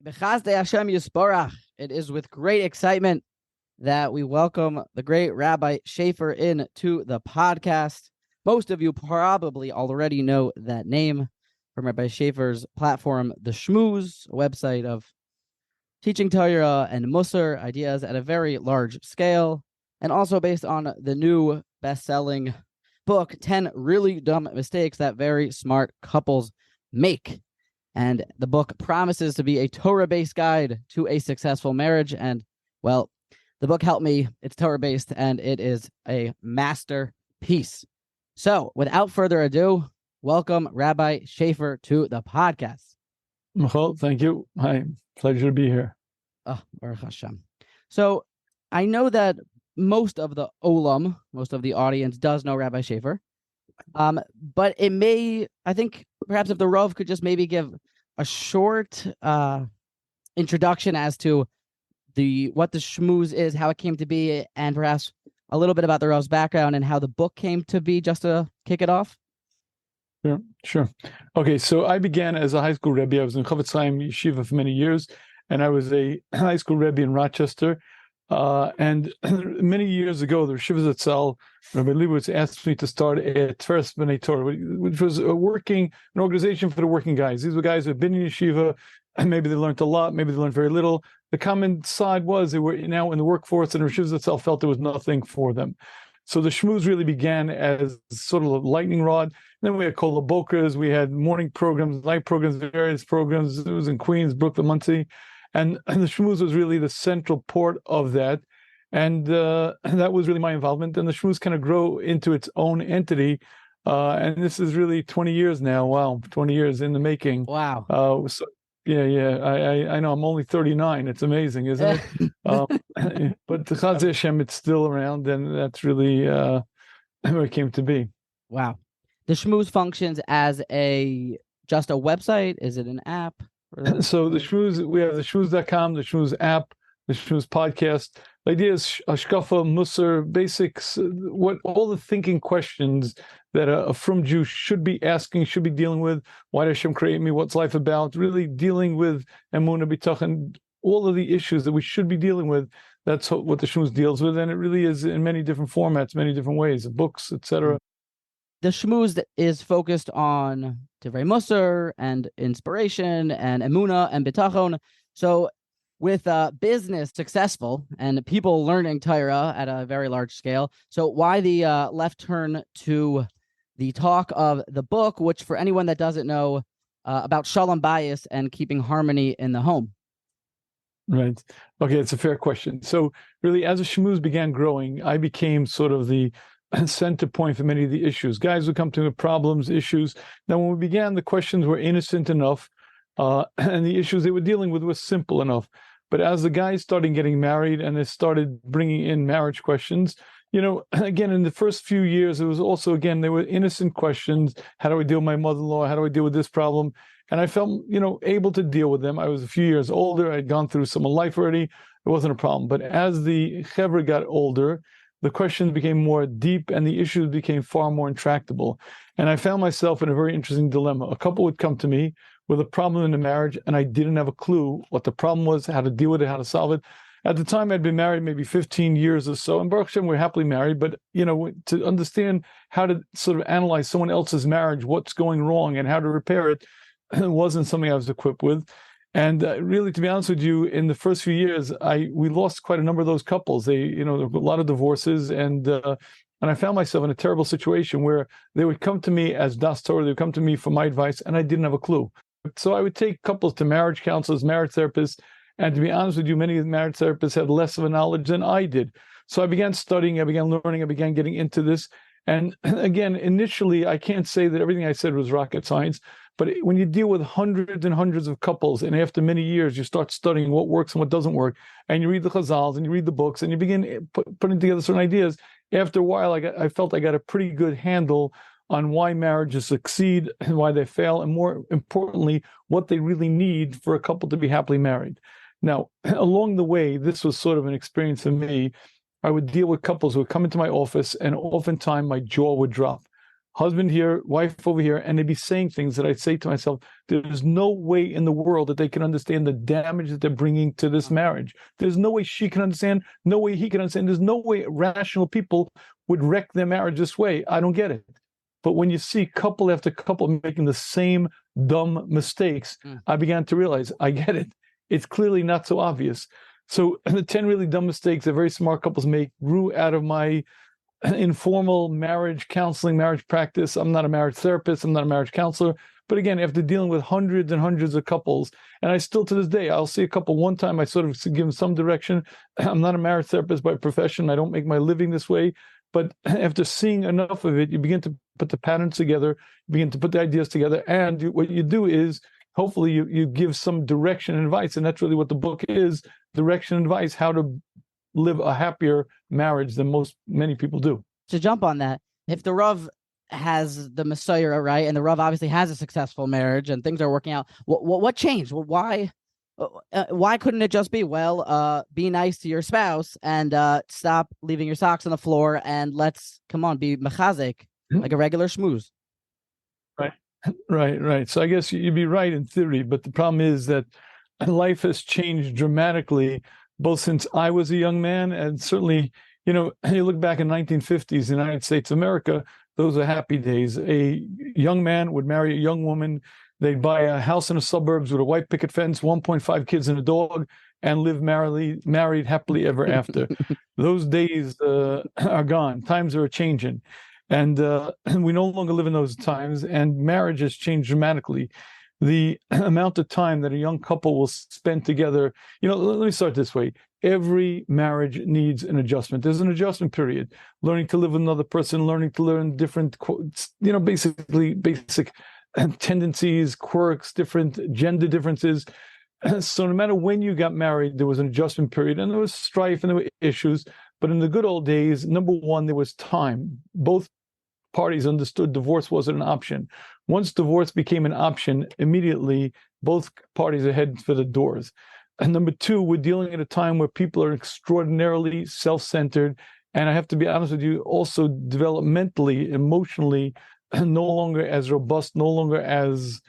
B'chazdei Hashem Yisborach. It is with great excitement that we welcome the great Rabbi Shafier into the podcast. Most of you probably already know that name from Rabbi Shafier's platform, The Shmooze, a website of teaching Torah and Musar ideas at a very large scale, and also based on the new best-selling book, 10 Really Dumb Mistakes That Very Smart Couples Make. And the book promises to be a Torah-based guide to a successful marriage. And, well, the book helped me. It's Torah-based, and it is a masterpiece. So, without further ado, welcome Rabbi Shafier to the podcast. Michal, thank you. Hi, pleasure to be here. Oh, Baruch Hashem. So, I know that most of the Olam, most of the audience does know Rabbi Shafier. But it may, I think, perhaps if the Rav could just maybe give a short introduction as to what the Shmooze is, how it came to be, and perhaps a little bit about the Rav's background and how the book came to be, just to kick it off. Sure. Okay, so I began as a high school Rebbe. I was in Chavetz Chaim Yeshiva for many years, and I was a high school Rebbe in Rochester. And many years ago, the Yeshiva Zatzal, Rabbi Newlyweds, asked me to start a Tveres B'nai Torah, which was an organization for the working guys. These were guys who had been in Yeshiva, and maybe they learned a lot, maybe they learned very little. The common side was they were now in the workforce, and the Yeshiva Zatzal felt there was nothing for them. So the Shmooze really began as sort of a lightning rod. And then we had Kol HaBokers, we had morning programs, night programs, various programs. It was in Queens, Brooklyn, Monsey. And the Shmooze was really the central port of that. And that was really my involvement. And the Shmooze kind of grew into its own entity. And this is really 20 years now. Wow, 20 years in the making. Wow. So, yeah. I know I'm only 39. It's amazing, isn't it? But the Chaz Hashem, it's still around. And that's really where it came to be. Wow. The Shmooze functions as just a website? Is it an app? So the Shmooze, we have the Shmooze.com, the Shmooze app, the Shmooze podcast. The idea is Hashkafa, Musar, basics, what all the thinking questions that a frum Jew should be asking, should be dealing with. Why did Hashem create me? What's life about? Really dealing with Emunah, Bitachon, all of the issues that we should be dealing with. That's what the Shmooze deals with, and it really is in many different formats, many different ways, books, etc. The Shmooze is focused on Divrei Musar and inspiration and Emunah and Bitachon. So with business successful and people learning Torah at a very large scale, so why the left turn to the talk of the book, which for anyone that doesn't know, about Shalom Bayis and keeping harmony in the home? Right. Okay, it's a fair question. So really, as the Shmooze began growing, I became sort of the center point for many of the issues. Guys would come to me with problems, issues. Now, when we began, the questions were innocent enough, and the issues they were dealing with were simple enough. But as the guys started getting married and they started bringing in marriage questions, again, in the first few years, it was also, again, they were innocent questions. How do I deal with my mother-in-law? How do I deal with this problem? And I felt, able to deal with them. I was a few years older. I'd gone through some life already. It wasn't a problem. But as the chevra got older, the questions became more deep and the issues became far more intractable. And I found myself in a very interesting dilemma. A couple would come to me with a problem in the marriage, and I didn't have a clue what the problem was, how to deal with it, how to solve it. At the time, I'd been married maybe 15 years or so, and Baruch Hashem, we're happily married, but, to understand how to sort of analyze someone else's marriage, what's going wrong, and how to repair it, wasn't something I was equipped with. And really, to be honest with you, in the first few years, we lost quite a number of those couples. There were a lot of divorces, and I found myself in a terrible situation where they would come to me as das Torah, they would come to me for my advice, and I didn't have a clue. So I would take couples to marriage counselors, marriage therapists, and to be honest with you, many of the marriage therapists had less of a knowledge than I did. So I began studying, I began learning, I began getting into this. And again, initially, I can't say that everything I said was rocket science, but when you deal with hundreds and hundreds of couples, and after many years, you start studying what works and what doesn't work, and you read the Chazals, and you read the books, and you begin putting together certain ideas. After a while, I felt I got a pretty good handle on why marriages succeed and why they fail, and more importantly, what they really need for a couple to be happily married. Now, along the way, this was sort of an experience for me. I would deal with couples who would come into my office, and oftentimes my jaw would drop. husband here, wife over here, and they'd be saying things that I'd say to myself, there's no way in the world that they can understand the damage that they're bringing to this marriage. There's no way she can understand, no way he can understand. There's no way rational people would wreck their marriage this way. I don't get it. But when you see couple after couple making the same dumb mistakes, I began to realize, I get it. It's clearly not so obvious. So the 10 really dumb mistakes that very smart couples make grew out of my informal marriage counseling, marriage practice. I'm not a marriage therapist. I'm not a marriage counselor. But again, after dealing with hundreds and hundreds of couples, and I still to this day, I'll see a couple one time, I sort of give them some direction. I'm not a marriage therapist by profession. I don't make my living this way. But after seeing enough of it, you begin to put the patterns together, you begin to put the ideas together. And what you do is, hopefully you give some direction and advice. And that's really what the book is, direction and advice, how to live a happier marriage than many people do. To jump on that, if the Rav has the Messiah, right, and the Rav obviously has a successful marriage and things are working out, what changed? Why couldn't it just be, be nice to your spouse and stop leaving your socks on the floor and let's, be mechazek, like a regular schmooze? Right. So I guess you'd be right in theory, but the problem is that life has changed dramatically, both since I was a young man and certainly, you look back in 1950s, United States of America, those are happy days. A young man would marry a young woman. They'd buy a house in the suburbs with a white picket fence, 1.5 kids and a dog, and live married happily ever after. Those days are gone. Times are changing. And we no longer live in those times, and marriage has changed dramatically. The amount of time that a young couple will spend together, let me start this way. Every marriage needs an adjustment. There's an adjustment period. Learning to live with another person, learning to learn different, basic tendencies, quirks, different gender differences. So no matter when you got married, there was an adjustment period, and there was strife and there were issues. But in the good old days, number one, there was time. Both parties understood divorce wasn't an option. Once divorce became an option, immediately both parties are heading for the doors. And number two, we're dealing at a time where people are extraordinarily self-centered. And I have to be honest with you, also developmentally, emotionally, no longer as robust, no longer as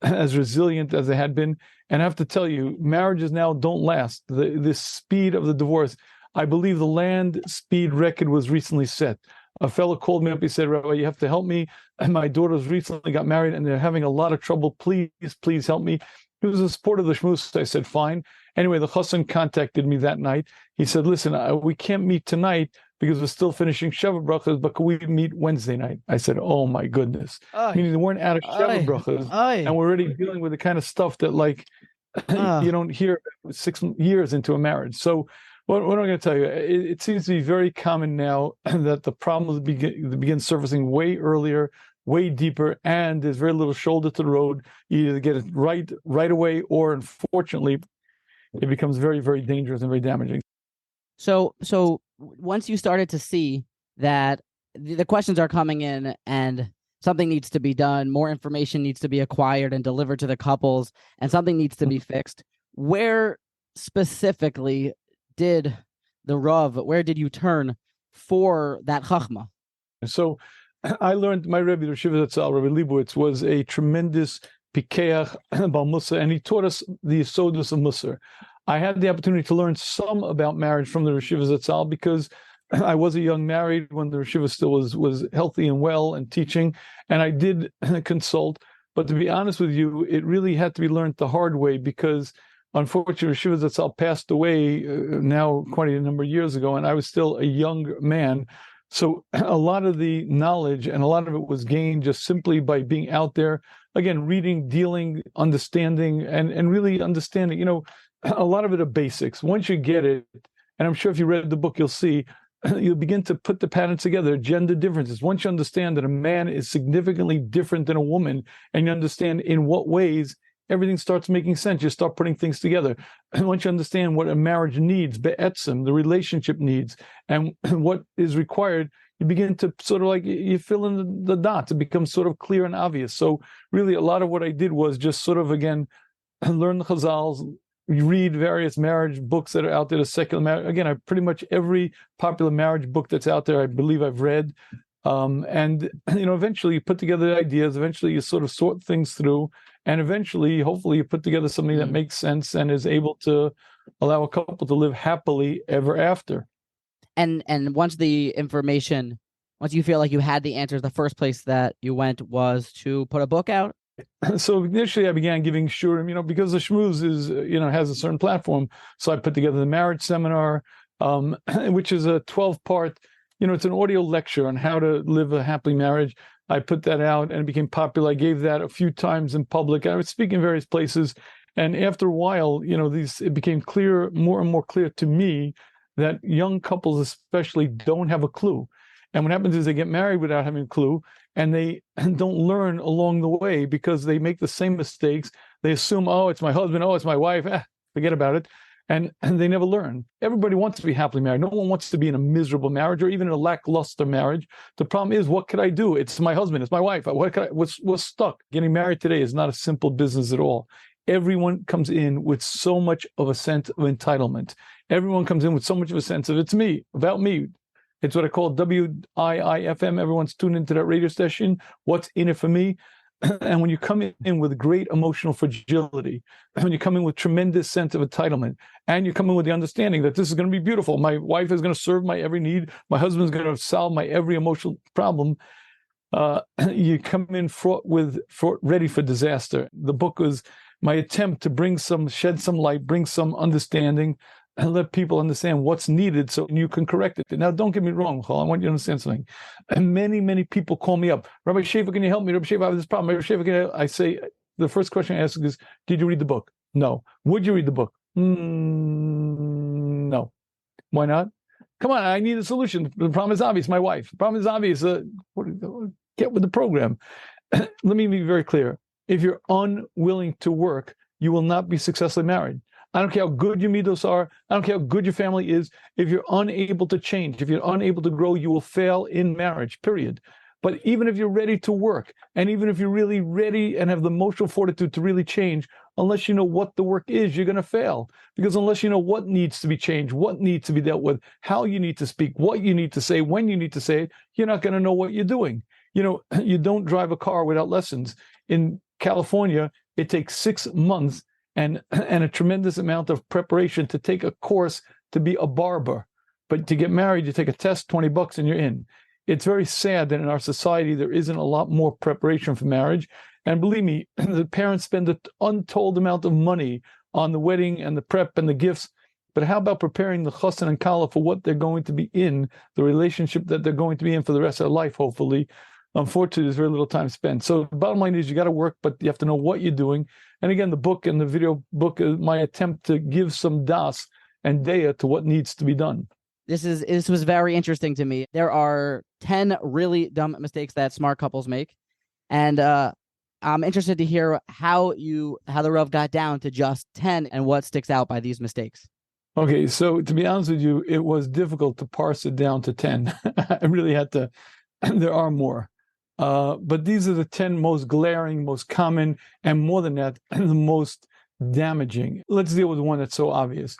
resilient as they had been. And I have to tell you, marriages now don't last. The speed of the divorce, I believe the land speed record was recently set. A fellow called me up. He said, Rabbi, you have to help me. And my daughters recently got married and they're having a lot of trouble. Please help me. He was a supporter of the shmooze. I said, fine. Anyway, the chassan contacted me that night. He said, listen, we can't meet tonight because we're still finishing Sheva brachas, but can we meet Wednesday night? I said, oh my goodness. Meaning they weren't out of Sheva brachas, and we're already dealing with the kind of stuff that you don't hear 6 years into a marriage. So what am I going to tell you? It seems to be very common now that the problems begin surfacing way earlier, way deeper, and there's very little shoulder to the road. You either get it right away, or unfortunately, it becomes very, very dangerous and very damaging. So once you started to see that the questions are coming in and something needs to be done, more information needs to be acquired and delivered to the couples, and something needs to be fixed, where specifically did where did you turn for that chachma? So I learned, my Rebbe, Rabbi Shafier, Rabbi Leibowitz, was a tremendous pikeach bal Musar, and he taught us the yesodus of Musar. I had the opportunity to learn some about marriage from the Rishiva Zatzal because I was a young married when the Rishiva still was healthy and well and teaching, and I did consult. But to be honest with you, it really had to be learned the hard way because unfortunately, Rishiva Zatzal passed away now quite a number of years ago, and I was still a young man. So a lot of the knowledge and a lot of it was gained just simply by being out there, again, reading, dealing, understanding, and really understanding, a lot of it are basics. Once you get it, and I'm sure if you read the book, you'll see, you'll begin to put the patterns together, gender differences. Once you understand that a man is significantly different than a woman, and you understand in what ways, everything starts making sense. You start putting things together. And once you understand what a marriage needs, be'etzim, the relationship needs, and what is required, you begin to sort of you fill in the dots. It becomes sort of clear and obvious. So really a lot of what I did was just sort of, again, learn the chazals, read various marriage books that are out there, the secular marriage. Again, pretty much every popular marriage book that's out there, I believe I've read. And eventually you put together the ideas, eventually you sort of sort things through, and eventually, hopefully, you put together something that makes sense and is able to allow a couple to live happily ever after. And once you feel like you had the answers, the first place that you went was to put a book out? So initially I began giving shurim, because the Shmooze is, has a certain platform. So I put together the marriage seminar, which is a 12-part, it's an audio lecture on how to live a happy marriage. I put that out and it became popular. I gave that a few times in public. I would speak in various places. And after a while, it became clear, more and more clear to me that young couples especially don't have a clue. And what happens is they get married without having a clue, and they don't learn along the way because they make the same mistakes. They assume, oh, it's my husband, oh, it's my wife, forget about it. And they never learn. Everybody wants to be happily married. No one wants to be in a miserable marriage or even in a lackluster marriage. The problem is, what could I do? It's my husband, it's my wife. We're stuck. Getting married today is not a simple business at all. Everyone comes in with so much of a sense of entitlement. Everyone comes in with so much of a sense of it's me, about me. It's what I call WIIFM. Everyone's tuned into that radio station. What's in it for me? And when you come in with great emotional fragility, when you come in with tremendous sense of entitlement, and you come in with the understanding that this is going to be beautiful, my wife is going to serve my every need, my husband's going to solve my every emotional problem, you come in ready for disaster. The book was my attempt to shed some light, bring some understanding, and let people understand what's needed so you can correct it. Now, don't get me wrong, Chol, I want you to understand something. And many, many people call me up. Rabbi Shafier, can you help me? Rabbi Shafier, I have this problem. Rabbi Shafier, I say, the first question I ask is, did you read the book? No. Would you read the book? No. Why not? Come on, I need a solution. The problem is obvious, my wife. The problem is obvious. Get with the program. Let me be very clear. If you're unwilling to work, you will not be successfully married. I don't care how good your midos are. I don't care how good your family is. If you're unable to change, if you're unable to grow, you will fail in marriage, period. But even if you're ready to work, and even if you're really ready and have the emotional fortitude to really change, unless you know what the work is, you're going to fail. Because unless you know what needs to be changed, what needs to be dealt with, how you need to speak, what you need to say, when you need to say it, you're not going to know what you're doing. You don't drive a car without lessons. In California, it takes 6 months and a tremendous amount of preparation to take a course to be a barber. But to get married, you take a test, $20, and you're in. It's very sad that in our society, there isn't a lot more preparation for marriage. And believe me, the parents spend an untold amount of money on the wedding and the prep and the gifts. But how about preparing the chassan and kala for what they're going to be in, the relationship that they're going to be in for the rest of their life, hopefully? Unfortunately, there's very little time spent. So the bottom line is you got to work, but you have to know what you're doing. And again, the book and the video book is my attempt to give some das and daya to what needs to be done. This was very interesting to me. There are 10 really dumb mistakes that smart couples make. And I'm interested to hear how the Rav got down to just 10 and what sticks out by these mistakes. Okay, so to be honest with you, it was difficult to parse it down to 10. I really had to, there are more. But these are the 10 most glaring, most common, and more than that, the most damaging. Let's deal with one that's so obvious.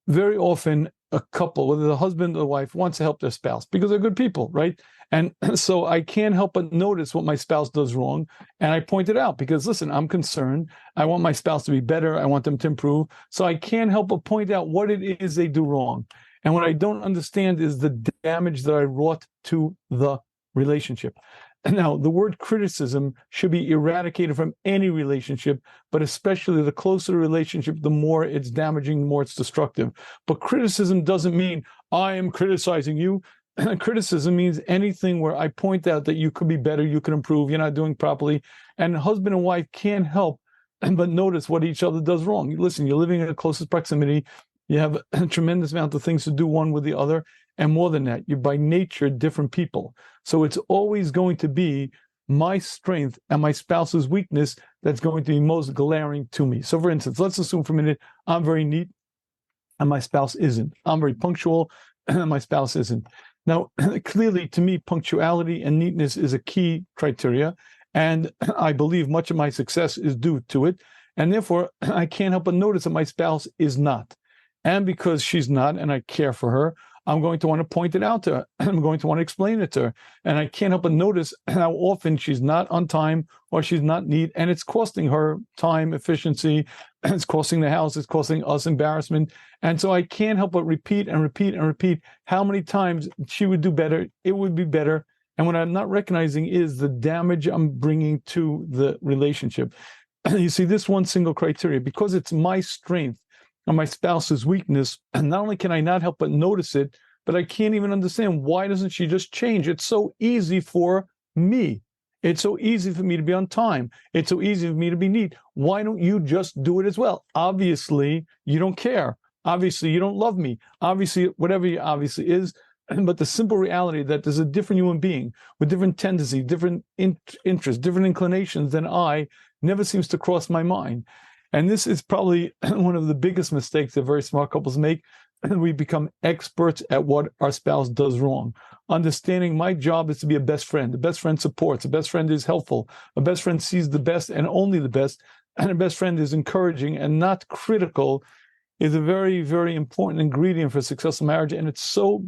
Very often, a couple, whether the husband or the wife, wants to help their spouse because they're good people, right? And so I can't help but notice what my spouse does wrong. And I point it out because, listen, I'm concerned. I want my spouse to be better. I want them to improve. So I can't help but point out what it is they do wrong. And what I don't understand is the damage that I wrought to the relationship. Now, the word criticism should be eradicated from any relationship, but especially the closer the relationship, the more it's damaging, the more it's destructive. But criticism doesn't mean I am criticizing you. Criticism means anything where I point out that you could be better, you could improve, you're not doing properly. And husband and wife can't help but notice what each other does wrong. Listen, you're living in the closest proximity. You have a tremendous amount of things to do one with the other. And more than that, you're by nature different people. So it's always going to be my strength and my spouse's weakness that's going to be most glaring to me. So for instance, let's assume for a minute, I'm very neat and my spouse isn't. I'm very punctual and my spouse isn't. Now, clearly to me, punctuality and neatness is a key criteria. And I believe much of my success is due to it. And therefore, I can't help but notice that my spouse is not. And because she's not, and I care for her, I'm going to want to point it out to her. I'm going to want to explain it to her. And I can't help but notice how often she's not on time or she's not neat. And it's costing her time, efficiency. It's costing the house. It's costing us embarrassment. And so I can't help but repeat and repeat and repeat how many times she would do better. It would be better. And what I'm not recognizing is the damage I'm bringing to the relationship. You see, this one single criteria, because it's my strength or my spouse's weakness, and not only can I not help but notice it, but I can't even understand why doesn't she just change? It's so easy for me. It's so easy for me to be on time. It's so easy for me to be neat. Why don't you just do it as well? Obviously, you don't care. Obviously, you don't love me. Obviously, whatever you obviously is. But the simple reality that there's a different human being with different tendencies, different interests, different inclinations than I never seems to cross my mind. And this is probably one of the biggest mistakes that very smart couples make. We become experts at what our spouse does wrong. Understanding my job is to be a best friend. The best friend supports. The best friend is helpful. A best friend sees the best and only the best. And a best friend is encouraging and not critical is a very, very important ingredient for a successful marriage. And it's so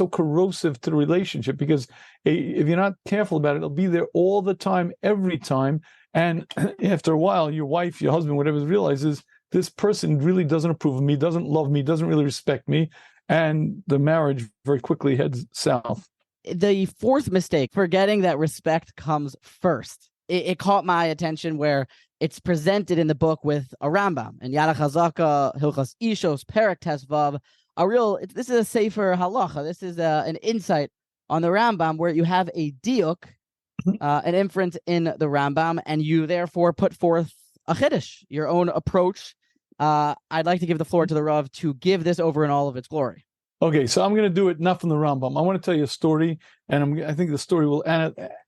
corrosive to the relationship, because if you're not careful about it, it'll be there all the time, every time. And after a while, your wife, your husband, whatever, realizes this person really doesn't approve of me, doesn't love me, doesn't really respect me. And the marriage very quickly heads south. The fourth mistake, forgetting that respect comes first. It caught my attention where it's presented in the book with a Rambam and Yad Chazaka, Hilchas Ishos, Perek Tesvav. This is a safer halacha. This is an insight on the Rambam where you have a diuk, an inference in the Rambam, and you therefore put forth a chiddush, your own approach. I'd like to give the floor to the Rav to give this over in all of its glory. Okay, so I'm going to do it not from the Rambam. I want to tell you a story, and I think the story will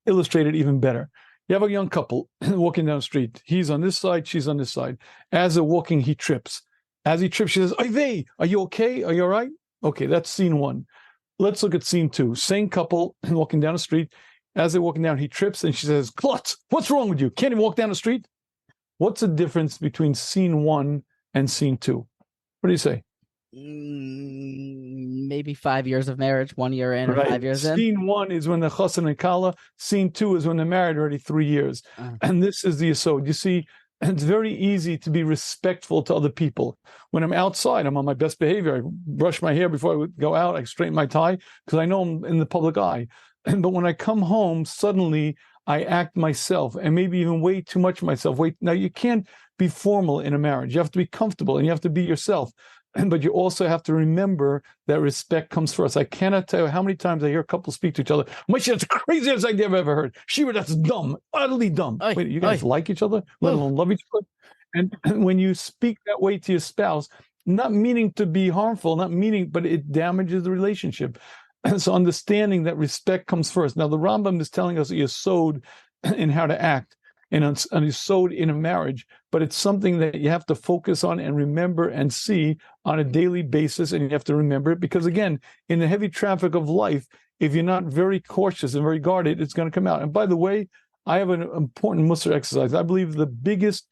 illustrate it even better. You have a young couple walking down the street. He's on this side, she's on this side. As they're walking, he trips. As he trips, she says, "Oy, are you okay? Are you all right?" Okay, that's scene one. Let's look at scene two. Same couple walking down the street. As they're walking down, he trips, and she says, "Klutz, what's wrong with you? Can't even walk down the street?" What's the difference between scene one and scene two? What do you say? Maybe 5 years of marriage, 1 year in, or 5 years in. Scene one is when they're chassan and kala. Scene two is when they're married already 3 years. And this is the yesod. You see, it's very easy to be respectful to other people. When I'm outside, I'm on my best behavior. I brush my hair before I would go out. I straighten my tie because I know I'm in the public eye. But when I come home, suddenly I act myself, and maybe even way too much of myself. Now, you can't be formal in a marriage. You have to be comfortable, and you have to be yourself. But you also have to remember that respect comes first. I cannot tell you how many times I hear couples speak to each other. Moshe, that's the craziest idea I've ever heard. Shiva, that's dumb, utterly dumb. Wait, you guys like each other, let alone love each other? And when you speak that way to your spouse, not meaning to be harmful, but it damages the relationship. And so understanding that respect comes first. Now, the Rambam is telling us a yesod in how to act, and a yesod in a marriage, but it's something that you have to focus on and remember and see on a daily basis, and you have to remember it because, again, in the heavy traffic of life, if you're not very cautious and very guarded, it's going to come out. And by the way, I have an important Musar exercise. I believe the biggest,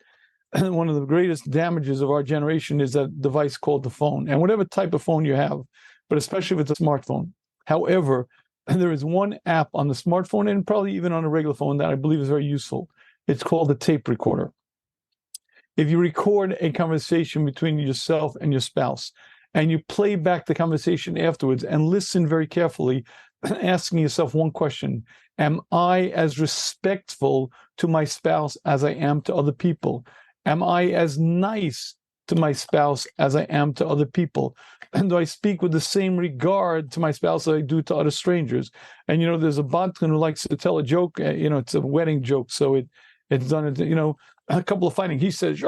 one of the greatest damages of our generation is that device called the phone, and whatever type of phone you have, but especially if it's a smartphone. However, there is one app on the smartphone and probably even on a regular phone that I believe is very useful. It's called a tape recorder. If you record a conversation between yourself and your spouse, and you play back the conversation afterwards and listen very carefully, asking yourself one question: am I as respectful to my spouse as I am to other people? Am I as nice to my spouse as I am to other people? And do I speak with the same regard to my spouse as I do to other strangers? And, there's a Bantkin who likes to tell a joke, it's a wedding joke, so it's done, a couple of fighting. He says,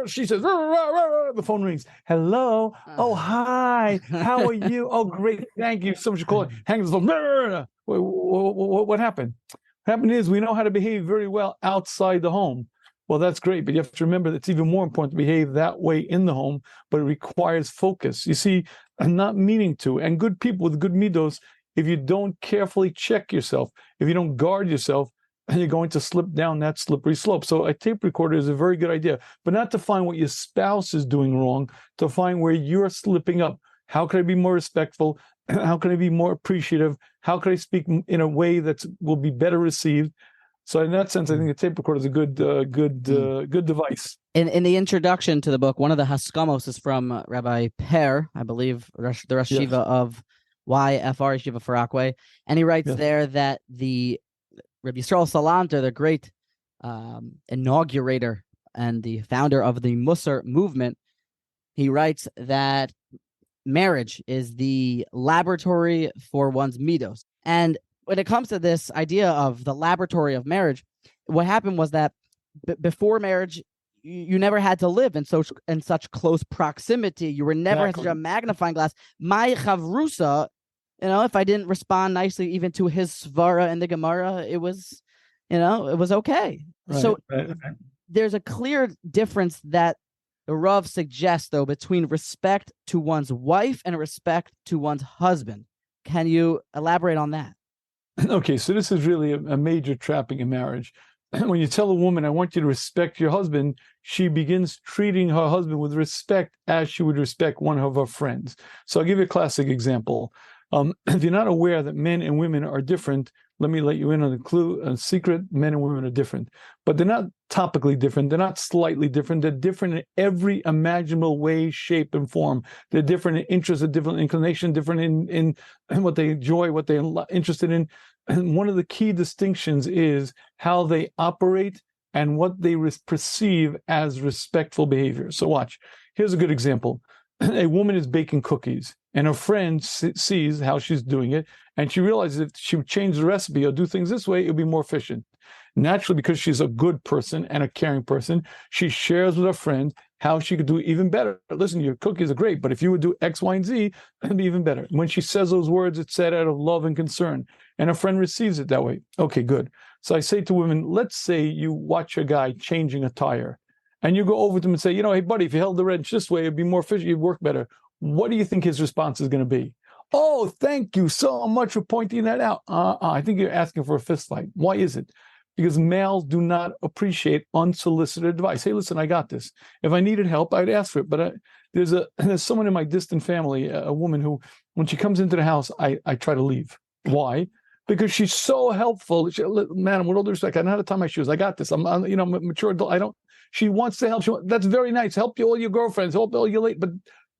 she says, the phone rings. Hello. Oh, hi. How are you? Oh, great. Thank you so much for calling. Hangs the phone. What happened? What happened is we know how to behave very well outside the home. Well, that's great, but you have to remember that it's even more important to behave that way in the home, but it requires focus. You see, I'm not meaning to. And good people with good midos, if you don't carefully check yourself, if you don't guard yourself, you're going to slip down that slippery slope. So a tape recorder is a very good idea, but not to find what your spouse is doing wrong, to find where you're slipping up. How can I be more respectful? How can I be more appreciative? How can I speak in a way that will be better received? So in that sense, I think the tape recorder is a good device. In the introduction to the book, one of the Haskamos is from Rabbi Pear, I believe, the Rosh Yeshiva of YFR, Yeshiva for Rockaway. And he writes there that the Rabbi Yisrael Salanter, the great inaugurator and the founder of the Musar movement, he writes that marriage is the laboratory for one's midos. And when it comes to this idea of the laboratory of marriage, what happened was that before marriage, you never had to live in such close proximity. You were never in such a magnifying glass. My chavrusa, if I didn't respond nicely even to his svara in the Gemara, it was okay. There's a clear difference that the Rav suggests, though, between respect to one's wife and respect to one's husband. Can you elaborate on that? Okay, so this is really a major trapping in marriage. When you tell a woman, I want you to respect your husband, she begins treating her husband with respect as she would respect one of her friends. So I'll give you a classic example. If you're not aware that men and women are different, let me let you in on a secret. Men and women are different, but they're not topically different. They're not slightly different. They're different in every imaginable way, shape, and form. They're different in interests, different inclination, different in what they enjoy, what they're interested in. And one of the key distinctions is how they operate and what they perceive as respectful behavior. So watch. Here's a good example. A woman is baking cookies, and her friend sees how she's doing it, and she realizes if she would change the recipe or do things this way, it would be more efficient. Naturally, because she's a good person and a caring person, she shares with her friend how she could do it even better. Listen, your cookies are great, but if you would do X, Y, and Z, it'd be even better. When she says those words, it's said out of love and concern, and her friend receives it that way. Okay, good. So I say to women, let's say you watch a guy changing a tire, and you go over to him and say, hey, buddy, if you held the wrench this way, it'd be more efficient, you'd work better. What do you think his response is going to be? Oh, thank you so much for pointing that out. I think you're asking for a fist fight. Why is it? Because males do not appreciate unsolicited advice. Hey, listen, I got this. If I needed help, I'd ask for it. But there's someone in my distant family, a woman who, when she comes into the house, I try to leave. Why? Because she's so helpful. Madam, with all due respect, I know how to tie my shoes. I got this. I'm a mature adult. She wants to help. That's very nice. Help all your girlfriends. Help all your late. But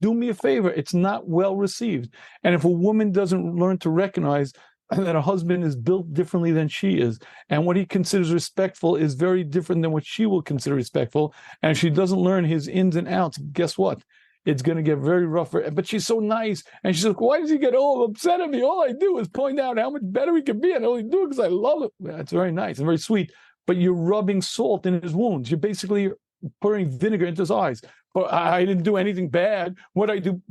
do me a favor. It's not well received. And if a woman doesn't learn to recognize that a husband is built differently than she is, and what he considers respectful is very different than what she will consider respectful, and she doesn't learn his ins and outs, guess what? It's going to get very rough. But she's so nice. And she's like, why does he get all upset at me? All I do is point out how much better he can be. And I only do it because I love it. That's very nice and very sweet. But you're rubbing salt in his wounds. You're basically pouring vinegar into his eyes. But I didn't do anything bad. What I do.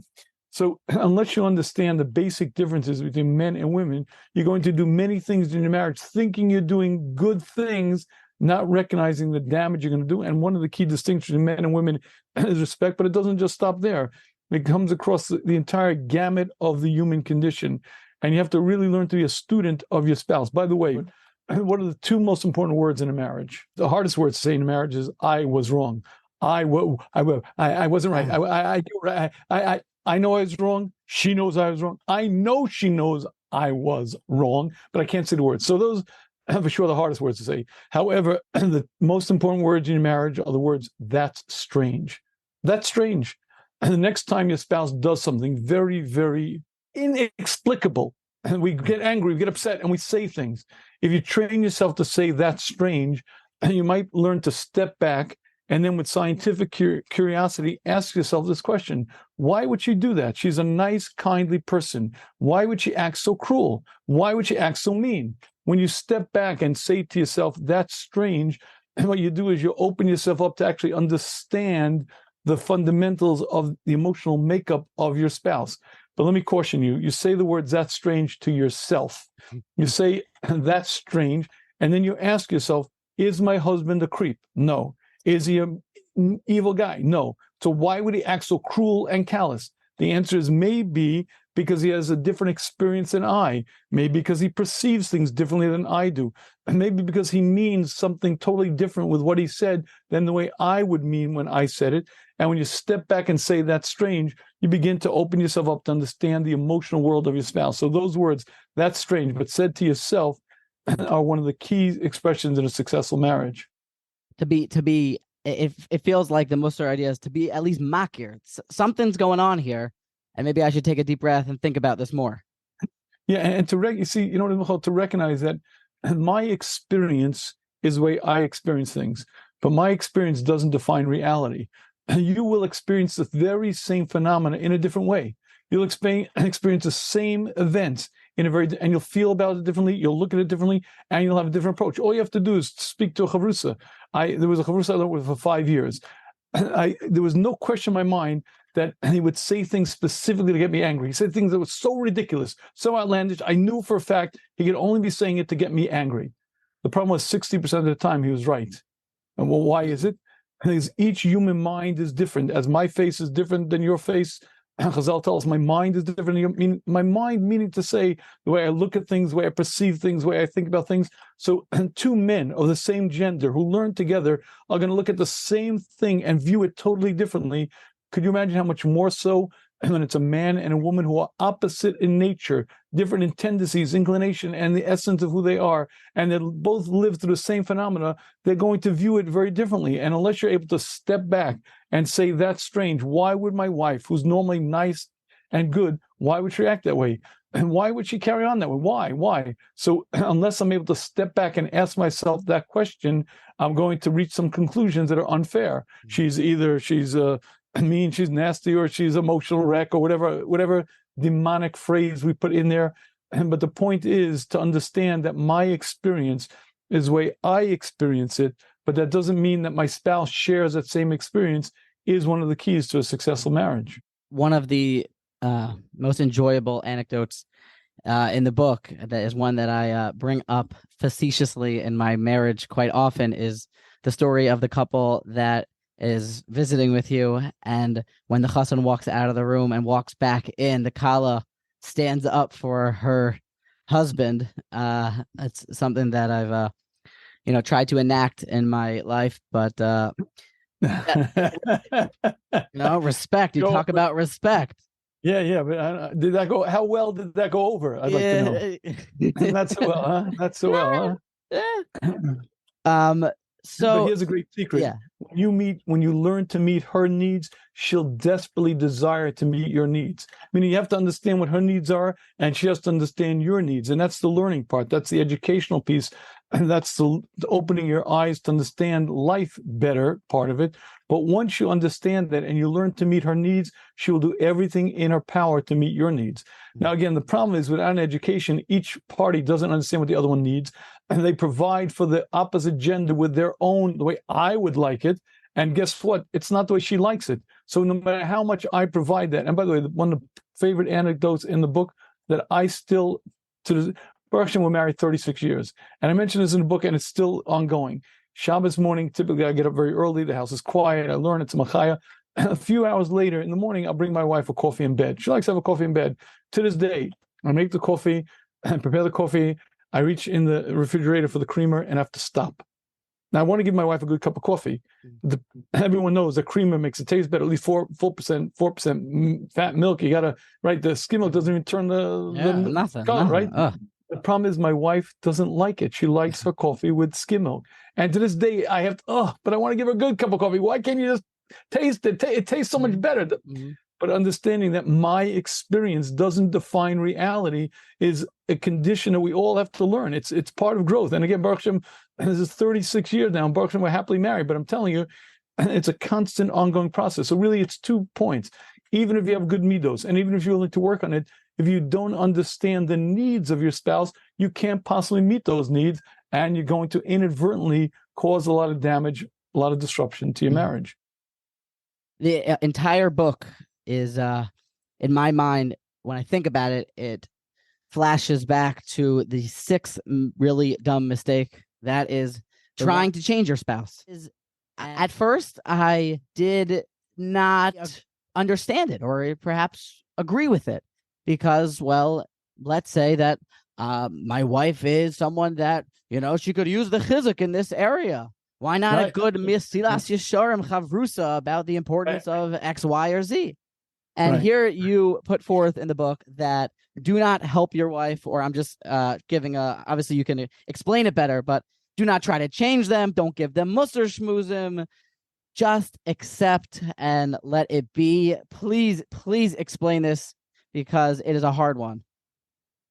So unless you understand the basic differences between men and women, you're going to do many things in your marriage thinking you're doing good things, not recognizing the damage you're going to do. And one of the key distinctions in men and women is respect, but it doesn't just stop there. It comes across the entire gamut of the human condition. And you have to really learn to be a student of your spouse. By the way, what are the two most important words in a marriage? The hardest words to say in a marriage is, I was wrong. I wasn't right. I know I was wrong. She knows I was wrong. I know she knows I was wrong, but I can't say the words. So those for sure the hardest words to say. However, the most important words in your marriage are the words, that's strange. That's strange. And the next time your spouse does something very, very inexplicable, and we get angry, we get upset, and we say things. If you train yourself to say that's strange, you might learn to step back and then with scientific curiosity, ask yourself this question. Why would she do that? She's a nice, kindly person. Why would she act so cruel? Why would she act so mean? When you step back and say to yourself, that's strange, and what you do is you open yourself up to actually understand the fundamentals of the emotional makeup of your spouse. But let me caution you. You say the words, that's strange, to yourself. You say, that's strange, and then you ask yourself, is my husband a creep? No. Is he an evil guy? No. So why would he act so cruel and callous? The answer is maybe because he has a different experience than I. Maybe because he perceives things differently than I do. And maybe because he means something totally different with what he said than the way I would mean when I said it. And when you step back and say that's strange, you begin to open yourself up to understand the emotional world of your spouse. So those words, that's strange, but said to yourself, are one of the key expressions in a successful marriage. It feels like the Musar idea is to be at least makir. Something's going on here, and maybe I should take a deep breath and think about this more. Yeah, and to recognize that my experience is the way I experience things, but my experience doesn't define reality. You will experience the very same phenomena in a different way. You'll experience the same events and you'll feel about it differently. You'll look at it differently, and you'll have a different approach. All you have to do is speak to a chavrusa. There was a chavrusa I learned with for 5 years. There was no question in my mind that he would say things specifically to get me angry. He said things that were so ridiculous, so outlandish. I knew for a fact he could only be saying it to get me angry. The problem was 60% of the time he was right. And well, why is it? Because each human mind is different. As my face is different than your face, Chazal tells us my mind is different. My mind, meaning to say the way I look at things, the way I perceive things, the way I think about things. So two men of the same gender who learn together are going to look at the same thing and view it totally differently. Could you imagine how much more so when it's a man and a woman who are opposite in nature, different in tendencies, inclination, and the essence of who they are, and they both live through the same phenomena, they're going to view it very differently. And unless you're able to step back and say, that's strange, why would my wife, who's normally nice and good, why would she act that way? And why would she carry on that way? Why? So unless I'm able to step back and ask myself that question, I'm going to reach some conclusions that are unfair. She's mean, she's nasty, or she's emotional wreck, or whatever demonic phrase we put in there. But the point is to understand that my experience is the way I experience it, but that doesn't mean that my spouse shares that same experience is one of the keys to a successful marriage. One of the most enjoyable anecdotes in the book, that is one that I bring up facetiously in my marriage quite often, is the story of the couple that is visiting with you, and when the chassan walks out of the room and walks back in, the kala stands up for her husband. It's something that I've tried to enact in my life, but respect. You talk about respect. Yeah, but did that go? How well did that go over? I'd like to know. Not so well, huh? Not so well, huh? So but here's a great secret. Yeah. When you learn to meet her needs, she'll desperately desire to meet your needs. Meaning you have to understand what her needs are, and she has to understand your needs. And that's the learning part. That's the educational piece. And that's the opening your eyes to understand life better part of it. But once you understand that and you learn to meet her needs, she will do everything in her power to meet your needs. Now, again, the problem is without an education, each party doesn't understand what the other one needs. And they provide for the opposite gender with their own, the way I would like it. And guess what? It's not the way she likes it. So no matter how much I provide that, and by the way, one of the favorite anecdotes in the book that I still, we're married 36 years. And I mentioned this in the book, and it's still ongoing. Shabbos morning, typically I get up very early. The house is quiet. I learn it's a machaya. A few hours later in the morning, I'll bring my wife a coffee in bed. She likes to have a coffee in bed. To this day, I make the coffee and prepare the coffee. I reach in the refrigerator for the creamer and I have to stop. Now, I want to give my wife a good cup of coffee. Everyone knows that creamer makes it taste better, at least 4% fat milk. You got to, right? The skim milk doesn't even turn the color, right? The problem is my wife doesn't like it. She likes her coffee with skim milk. And to this day, I have but I want to give her a good cup of coffee. Why can't you just taste it? It tastes so much better. Mm-hmm. But understanding that my experience doesn't define reality is a condition that we all have to learn. It's part of growth. And again, Baruch Hashem, this is 36 years now. Baruch Hashem, we're happily married. But I'm telling you, it's a constant ongoing process. So really, it's 2 points. Even if you have good midos, and even if you're willing to work on it, if you don't understand the needs of your spouse, you can't possibly meet those needs, and you're going to inadvertently cause a lot of damage, a lot of disruption to your marriage. The entire book is, in my mind, when I think about it, it flashes back to the 6th really dumb mistake. That is trying to change your spouse. At first, I did not understand it or perhaps agree with it because, well, let's say that my wife is someone that, she could use the chizuk in this area. Why not a good Mesilas Yesharim Chavrusa about the importance of X, Y, or Z? And Right. here you put forth in the book that do not help your wife, or I'm just giving obviously you can explain it better, but do not try to change them. Don't give them musser schmoozem. Just accept and let it be. Please, please explain this because it is a hard one.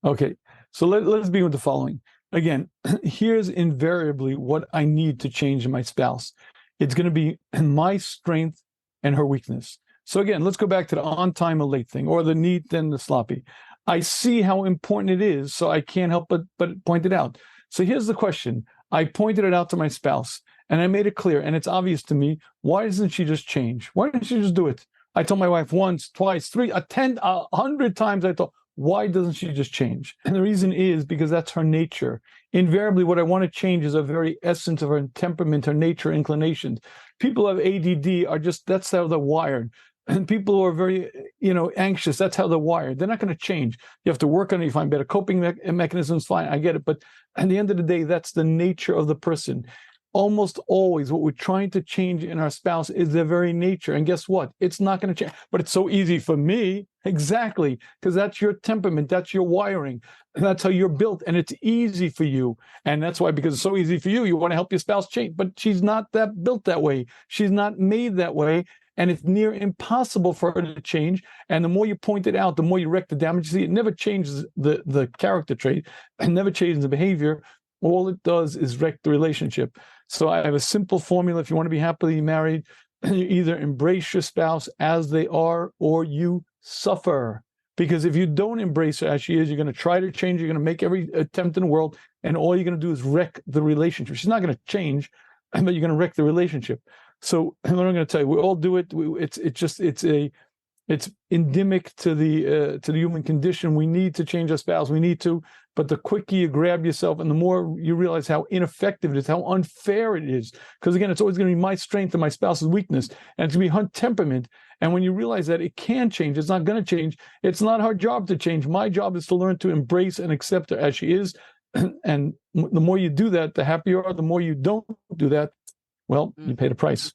Okay, so let's begin with the following. Again, here's invariably what I need to change in my spouse. It's going to be my strength and her weakness. So again, let's go back to the on time or late thing, or the neat and the sloppy. I see how important it is, so I can't help but point it out. So here's the question. I pointed it out to my spouse, and I made it clear, and it's obvious to me. Why doesn't she just change? Why doesn't she just do it? I told my wife once, twice, three, 100 times. I thought, why doesn't she just change? And the reason is because that's her nature. Invariably, what I want to change is the very essence of her temperament, her nature, inclinations. People who have ADD are just, that's how they're wired. And people who are very, anxious, that's how they're wired. They're not going to change. You have to work on it. You find better coping mechanisms, fine, I get it. But at the end of the day, that's the nature of the person. Almost always what we're trying to change in our spouse is their very nature. And guess what? It's not going to change. But it's so easy for me. Exactly. Because that's your temperament. That's your wiring. That's how you're built. And it's easy for you. And that's why, because it's so easy for you, you want to help your spouse change. But she's not that built that way. She's not made that way. And it's near impossible for her to change. And the more you point it out, the more you wreck the damage. See, it never changes the character trait. It never changes the behavior. All it does is wreck the relationship. So I have a simple formula. If you want to be happily married, you either embrace your spouse as they are, or you suffer. Because if you don't embrace her as she is, you're going to try to change. You're going to make every attempt in the world. And all you're going to do is wreck the relationship. She's not going to change, but you're going to wreck the relationship. So what I'm going to tell you, we all do it. It's endemic to the human condition. We need to change our spouse. We need to. But the quicker you grab yourself and the more you realize how ineffective it is, how unfair it is. Because again, it's always going to be my strength and my spouse's weakness. And it's going to be her temperament. And when you realize that it can change, it's not going to change. It's not her job to change. My job is to learn to embrace and accept her as she is. And the more you do that, the happier you are. The more you don't do that, well, you pay the price.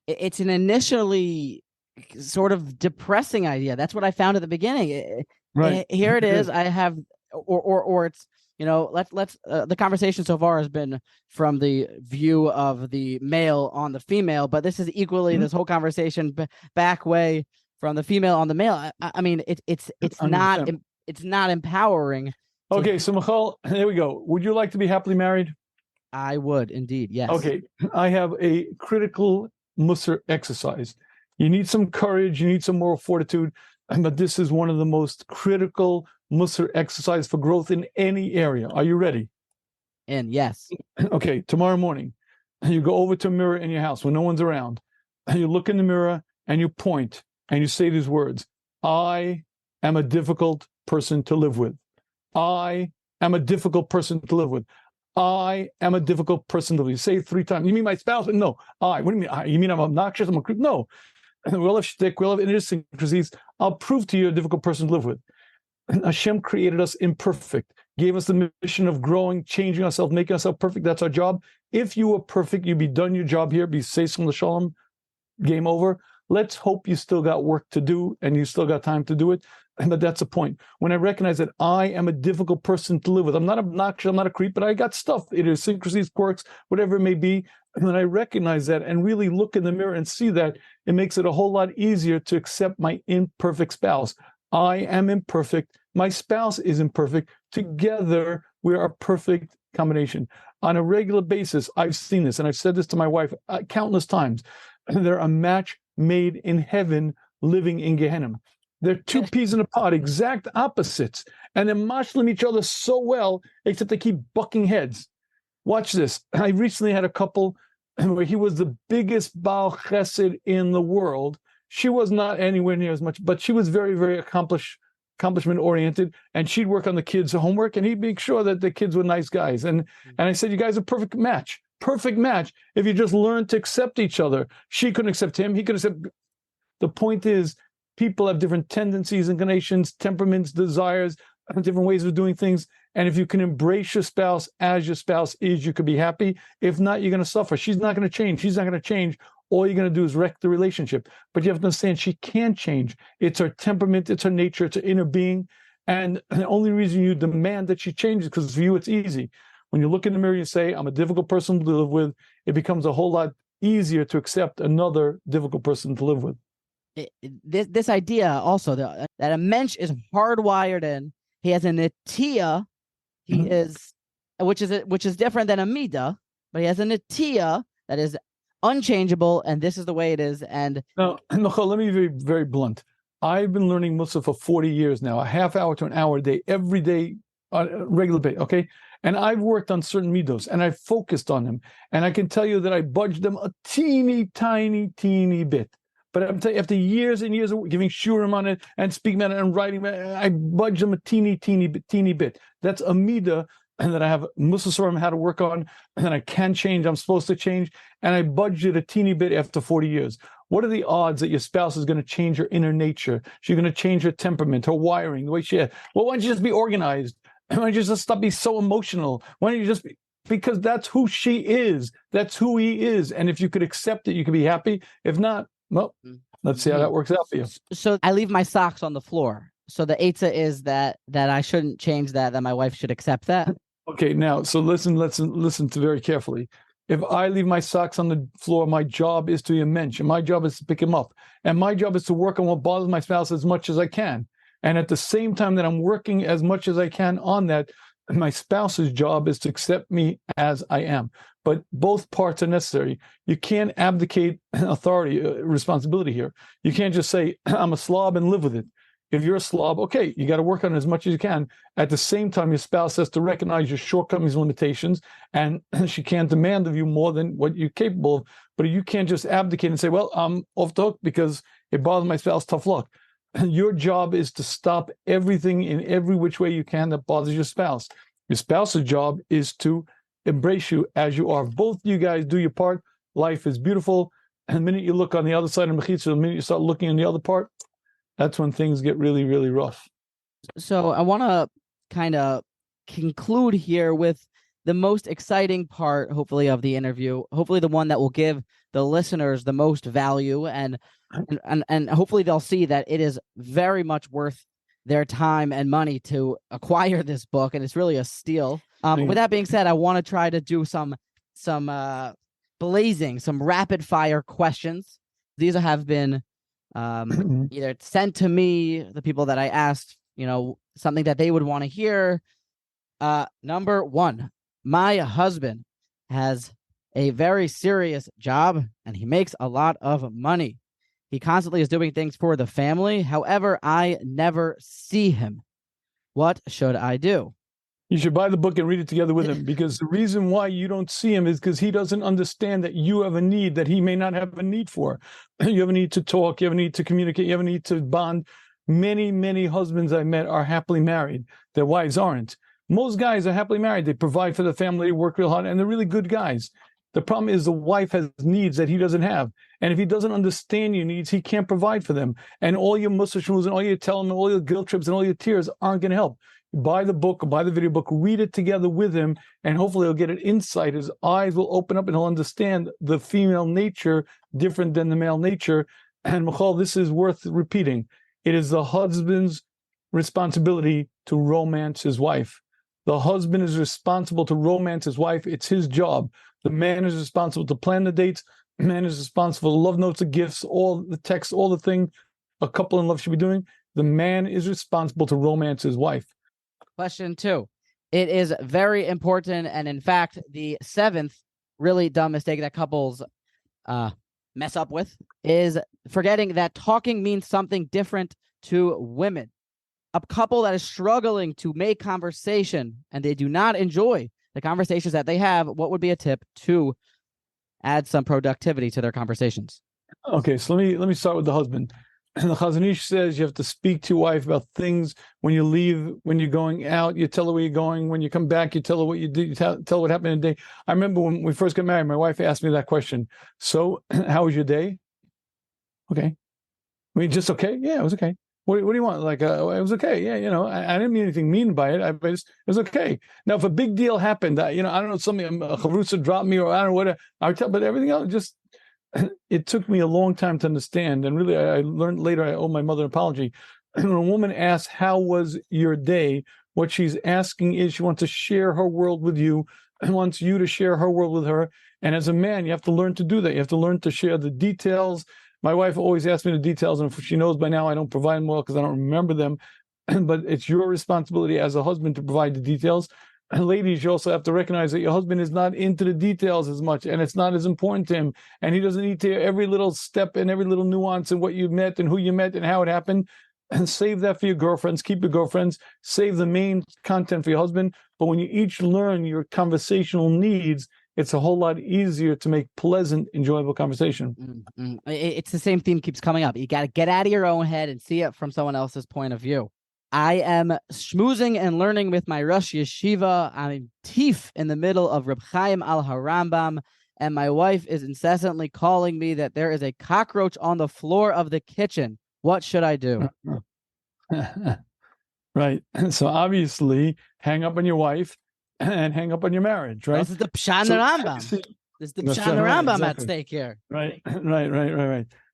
It's an initially sort of depressing idea. That's what I found at the beginning. Right. Here it is. I have, or it's, let's the conversation so far has been from the view of the male on the female, but this is equally this whole conversation back way from the female on the male. I mean, it's not empowering. Okay, so Michal, there we go. Would you like to be happily married? I would indeed, yes. Okay, I have a critical Musser exercise. You need some courage, you need some moral fortitude, but this is one of the most critical Musser exercise for growth in any area. Are you ready? And yes. Okay, tomorrow morning, you go over to a mirror in your house when no one's around, and you look in the mirror and you point and you say these words: I am a difficult person to live with. I am a difficult person to live with. I am a difficult person to live with. You say it 3 times. You mean my spouse? No. I. What do you mean? You mean I'm obnoxious? I'm a creep? No. We all have shtick. We all have idiosyncrasies. I'll prove to you a difficult person to live with. Hashem created us imperfect, gave us the mission of growing, changing ourselves, making ourselves perfect. That's our job. If you were perfect, you'd be done your job here, be seisum l'shalom, game over. Let's hope you still got work to do and you still got time to do it. But that's the point. When I recognize that I am a difficult person to live with, I'm not obnoxious, I'm not a creep, but I got stuff, idiosyncrasies, quirks, whatever it may be. And when I recognize that and really look in the mirror and see that, it makes it a whole lot easier to accept my imperfect spouse. I am imperfect. My spouse is imperfect. Together, we are a perfect combination. On a regular basis, I've seen this, and I've said this to my wife countless times. They're a match made in heaven, living in Gehenna. They're 2 peas in a pod, exact opposites. And they're marshalling each other so well, except they keep bucking heads. Watch this. I recently had a couple where he was the biggest Baal Chesed in the world. She was not anywhere near as much, but she was very, very accomplishment-oriented, and she'd work on the kids' homework, and he'd make sure that the kids were nice guys. And I said, you guys are a perfect match if you just learn to accept each other. She couldn't accept him. He couldn't accept. The point is, people have different tendencies, inclinations, temperaments, desires, different ways of doing things. And if you can embrace your spouse as your spouse is, you could be happy. If not, you're going to suffer. She's not going to change. He's not going to change. all you're going to do is wreck the relationship. But you have to understand she can change. It's her temperament, it's her nature, it's her inner being. And the only reason you demand that she changes because for you it's easy. When you look in the mirror, you say, I'm a difficult person to live with, it becomes a whole lot easier to accept another difficult person to live with. This idea also that a mensch is hardwired in. He has an netiya. He is, which is different than a midah, but he has a netiya that is unchangeable, and this is the way it is. And now, Michal, let me be very, very blunt. I've been learning Mussar for 40 years now, a half hour to an hour a day, every day, on a regular basis, okay? And I've worked on certain midos, and I've focused on them. And I can tell you that I budged them a teeny bit. But I'm telling you, after years and years of giving shurim on it and speaking about it and writing about it, I budged them a teeny bit. That's a midah that I have Mussar how to work on, and I can change, I'm supposed to change, and I budged a teeny bit after 40 years. What are the odds that your spouse is going to change her inner nature? She's going to change her temperament, her wiring, the way she is. Well, why don't you just be organized? Why don't you just stop being so emotional? Why don't you just be, because that's who she is. That's who he is. And if you could accept it, you could be happy. If not, well, let's see how that works out for you. So I leave my socks on the floor. So the eitzah is that I shouldn't change that my wife should accept that. Okay, now, so listen to very carefully. If I leave my socks on the floor, my job is to be a mensch, and my job is to pick him up. And my job is to work on what bothers my spouse as much as I can. And at the same time that I'm working as much as I can on that, my spouse's job is to accept me as I am. But both parts are necessary. You can't abdicate authority, responsibility here. You can't just say, I'm a slob and live with it. If you're a slob, okay, you got to work on it as much as you can. At the same time, your spouse has to recognize your shortcomings and limitations, and she can't demand of you more than what you're capable of. But you can't just abdicate and say, well, I'm off the hook because it bothers my spouse, tough luck. Your job is to stop everything in every which way you can that bothers your spouse. Your spouse's job is to embrace you as you are. Both you guys do your part. Life is beautiful. And the minute you look on the other side of Mechitza, the minute you start looking on the other part, that's when things get really, really rough. So I want to kind of conclude here with the most exciting part, hopefully, of the interview, hopefully the one that will give the listeners the most value, and hopefully they'll see that it is very much worth their time and money to acquire this book, and it's really a steal. With that being said, I want to try to do some blazing, some rapid fire questions. These have been either sent to me, the people that I asked, something that they would want to hear. Number one, my husband has a very serious job and he makes a lot of money. He constantly is doing things for the family. However, I never see him. What should I do? You should buy the book and read it together with him, because the reason why you don't see him is because he doesn't understand that you have a need that he may not have a need for. You have a need to talk, you have a need to communicate, you have a need to bond. Many, many husbands I met are happily married. Their wives aren't. Most guys are happily married. They provide for the family, they work real hard, and they're really good guys. The problem is the wife has needs that he doesn't have. And if he doesn't understand your needs, he can't provide for them. And all your mussar shmooze and all your telling and all your guilt trips and all your tears aren't going to help. Buy the book or buy the video book, read it together with him, and hopefully he'll get an insight. His eyes will open up and he'll understand the female nature different than the male nature. And Michal, this is worth repeating. It is the husband's responsibility to romance his wife. The husband is responsible to romance his wife. It's his job. The man is responsible to plan the dates. The man is responsible for love notes, the gifts, all the texts, all the thing a couple in love should be doing. The man is responsible to romance his wife. Question 2. It is very important, and in fact, the 7th really dumb mistake that couples mess up with is forgetting that talking means something different to women. A couple that is struggling to make conversation and they do not enjoy the conversations that they have, what would be a tip to add some productivity to their conversations? Okay, so let me start with the husband. And the Chazon Ish says you have to speak to your wife about things when you leave, when you're going out, you tell her where you're going. When you come back, you tell her what you did, you tell her what happened in the day. I remember when we first got married, my wife asked me that question. So, how was your day? Okay. I mean, just okay? Yeah, it was okay. What do you want? Like, it was okay. Yeah, I didn't mean anything mean by it. It was okay. Now, if a big deal happened, I don't know, something, a chavrusa dropped me, or I don't know what, I would tell, but everything else, just, it took me a long time to understand. And really, I learned later, I owe my mother an apology. When a woman asks, how was your day? What she's asking is she wants to share her world with you and wants you to share her world with her. And as a man, you have to learn to do that. You have to learn to share the details. My wife always asks me the details, and she knows by now I don't provide them well because I don't remember them. But it's your responsibility as a husband to provide the details. And ladies, you also have to recognize that your husband is not into the details as much, and it's not as important to him. And he doesn't need to hear every little step and every little nuance and what you met and who you met and how it happened. And save that for your girlfriends. Keep your girlfriends. Save the main content for your husband. But when you each learn your conversational needs, it's a whole lot easier to make pleasant, enjoyable conversation. It's the same theme keeps coming up. You got to get out of your own head and see it from someone else's point of view. I am schmoozing and learning with my Rosh Yeshiva. I'm teeth in the middle of Reb Chaim al Harambam, and my wife is incessantly calling me that there is a cockroach on the floor of the kitchen. What should I do? Right. So obviously, hang up on your wife and hang up on your marriage, right? This is the Pshan Rambam. This is the Pshan Rambam at stake here. Right.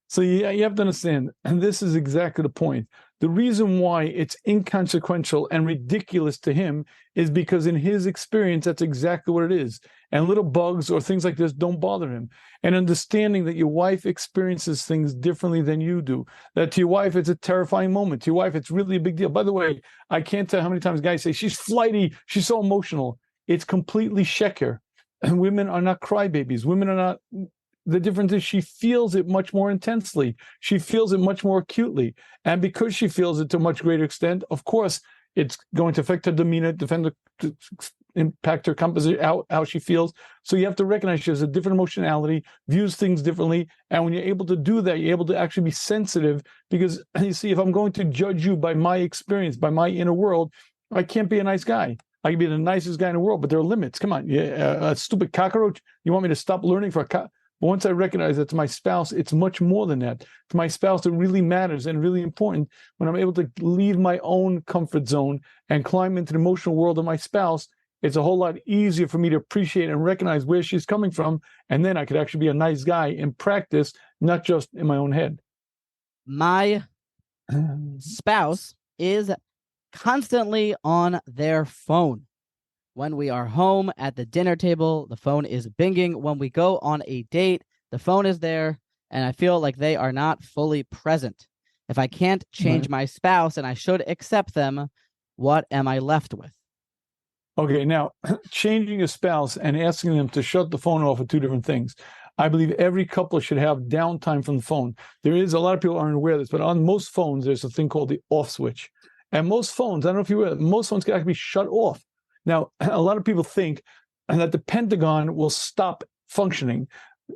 So you have to understand, and this is exactly the point. The reason why it's inconsequential and ridiculous to him is because in his experience, that's exactly what it is. And little bugs or things like this don't bother him. And understanding that your wife experiences things differently than you do, that to your wife, it's a terrifying moment. To your wife, it's really a big deal. By the way, I can't tell how many times guys say, she's flighty, she's so emotional. It's completely sheker. And women are not crybabies. Women are not... The difference is she feels it much more intensely. She feels it much more acutely. And because she feels it to a much greater extent, of course, it's going to affect her demeanor, impact her composition, how she feels. So you have to recognize she has a different emotionality, views things differently. And when you're able to do that, you're able to actually be sensitive. Because you see, if I'm going to judge you by my experience, by my inner world, I can't be a nice guy. I can be the nicest guy in the world, but there are limits. Come on, a stupid cockroach. You want me to stop learning for a cockroach? But once I recognize that to my spouse, it's much more than that. To my spouse, it really matters and really important when I'm able to leave my own comfort zone and climb into the emotional world of my spouse. It's a whole lot easier for me to appreciate and recognize where she's coming from. And then I could actually be a nice guy in practice, not just in my own head. My spouse is constantly on their phone. When we are home at the dinner table, the phone is binging. When we go on a date, the phone is there, and I feel like they are not fully present. If I can't change my spouse and I should accept them, what am I left with? Okay, now, changing a spouse and asking them to shut the phone off are two different things. I believe every couple should have downtime from the phone. There is, a lot of people aren't aware of this, but on most phones, there's a thing called the off switch. And most phones, I don't know if you're aware, most phones can actually be shut off. Now, a lot of people think that the Pentagon will stop functioning.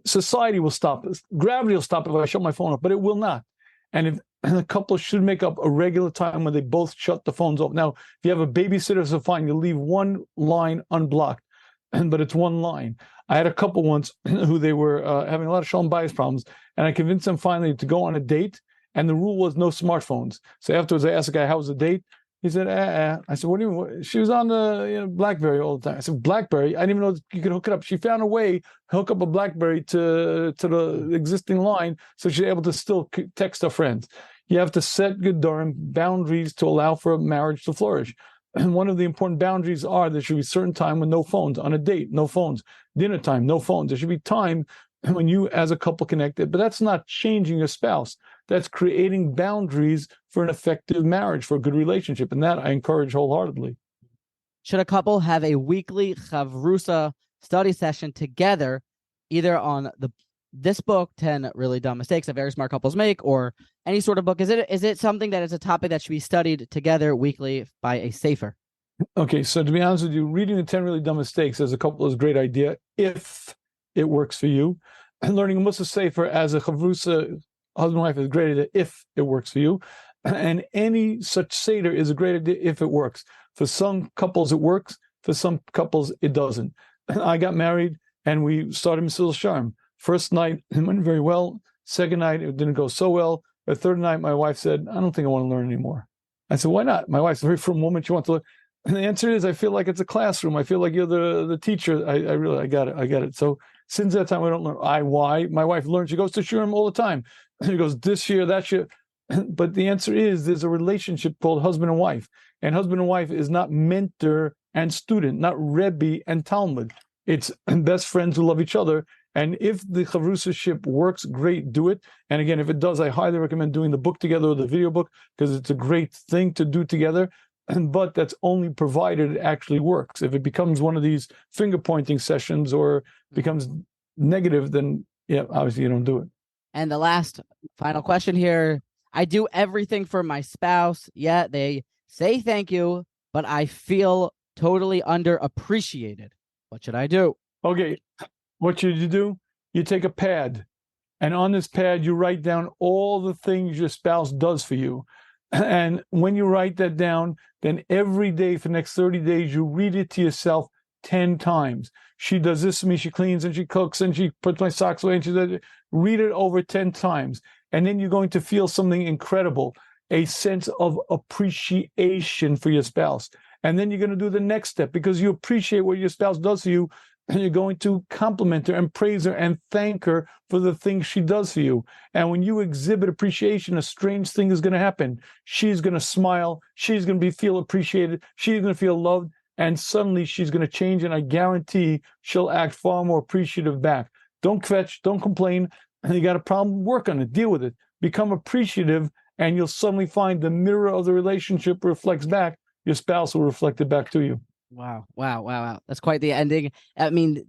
Society will stop. Gravity will stop if I shut my phone off, but it will not. And if the couple should make up a regular time when they both shut the phones off. Now, if you have a babysitter, so fine, you leave one line unblocked, but it's one line. I had a couple once who they were having a lot of shalom bias problems, and I convinced them finally to go on a date, and the rule was no smartphones. So afterwards, I asked the guy, how was the date? He said, I said, what do you mean? She was on the BlackBerry all the time. I said, BlackBerry? I didn't even know you could hook it up. She found a way to hook up a BlackBerry to the existing line so she's able to still text her friends. You have to set gedarim, boundaries to allow for a marriage to flourish. And one of the important boundaries are there should be certain time with no phones. On a date, no phones. Dinner time, no phones. There should be time when you as a couple connected, but that's not changing your spouse. That's creating boundaries for an effective marriage, for a good relationship. And that I encourage wholeheartedly. Should a couple have a weekly chavrusa study session together, either on this book, 10 Really Dumb Mistakes That Very Smart Couples Make, or any sort of book? Is it something that is a topic that should be studied together weekly by a sefer? Okay, so to be honest with you, reading the 10 Really Dumb Mistakes as a couple is a great idea if it works for you. And learning a Mussar Sefer as a chavrusa husband and wife is a great idea if it works for you. And any such seder is a great idea if it works. For some couples, it works. For some couples, it doesn't. I got married and we started Mesil Sharm. First night, it went very well. Second night, it didn't go so well. The third night, my wife said, I don't think I want to learn anymore. I said, why not? My wife's a very firm woman. She wants to learn. And the answer is, I feel like it's a classroom. I feel like you're the teacher. I got it. So Since that time, we don't learn why. My wife learned. She goes to Shurim all the time. She goes this year, that year. But the answer is there's a relationship called husband and wife. And husband and wife is not mentor and student, not Rebbe and Talmud. It's best friends who love each other. And if the chavrusaship works, great, do it. And again, if it does, I highly recommend doing the book together or the video book, because it's a great thing to do together. But that's only provided it actually works. If it becomes one of these finger pointing sessions or becomes negative, then yeah, obviously you don't do it. And the last final question here. I do everything for my spouse, yet they say thank you, but I feel totally underappreciated. What should I do? Okay, what should you do? You take a pad, and on this pad, you write down all the things your spouse does for you. And when you write that down, then every day for the next 30 days, you read it to yourself 10 times. She does this to me, she cleans and she cooks and she puts my socks away and she does it. Read it over 10 times. And then you're going to feel something incredible, a sense of appreciation for your spouse. And then you're going to do the next step because you appreciate what your spouse does for you. And you're going to compliment her and praise her and thank her for the things she does for you. And when you exhibit appreciation, a strange thing is going to happen. She's going to smile. She's going to feel appreciated. She's going to feel loved. And suddenly she's going to change. And I guarantee she'll act far more appreciative back. Don't kvetch. Don't complain. You got a problem, work on it. Deal with it. Become appreciative. And you'll suddenly find the mirror of the relationship reflects back. Your spouse will reflect it back to you. Wow. That's quite the ending. I mean,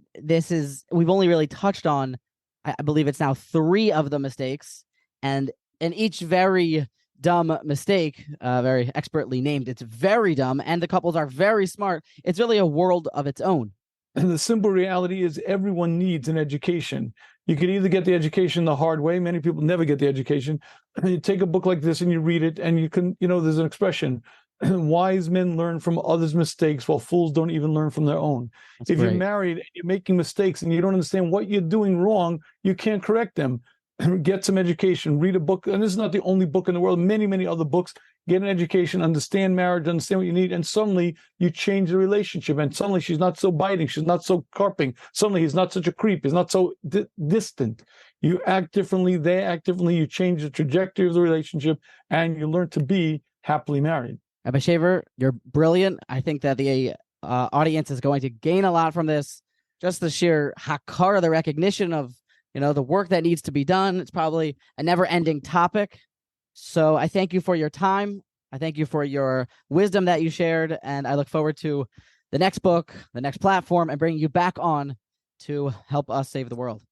we've only really touched on, I believe it's now 3 of the mistakes, and in each very dumb mistake, very expertly named, it's very dumb, and the couples are very smart. It's really a world of its own. And the simple reality is everyone needs an education. You can either get the education the hard way. Many people never get the education. You take a book like this and you read it, and you can, there's an expression, wise men learn from others' mistakes while fools don't even learn from their own. That's if great. You're married and you're making mistakes and you don't understand what you're doing wrong, you can't correct them. Get some education, read a book. And this is not the only book in the world, many, many other books. Get an education, understand marriage, understand what you need. And suddenly you change the relationship. And suddenly she's not so biting. She's not so carping. Suddenly he's not such a creep. He's not so distant. You act differently. They act differently. You change the trajectory of the relationship and you learn to be happily married. Rabbi Shafier, you're brilliant. I think that the audience is going to gain a lot from this. Just the sheer hakara, the recognition of, the work that needs to be done. It's probably a never-ending topic. So I thank you for your time. I thank you for your wisdom that you shared. And I look forward to the next book, the next platform, and bringing you back on to help us save the world.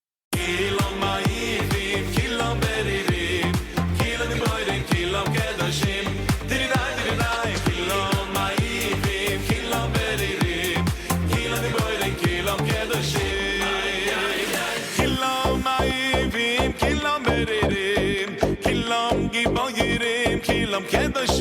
Kilam kedosh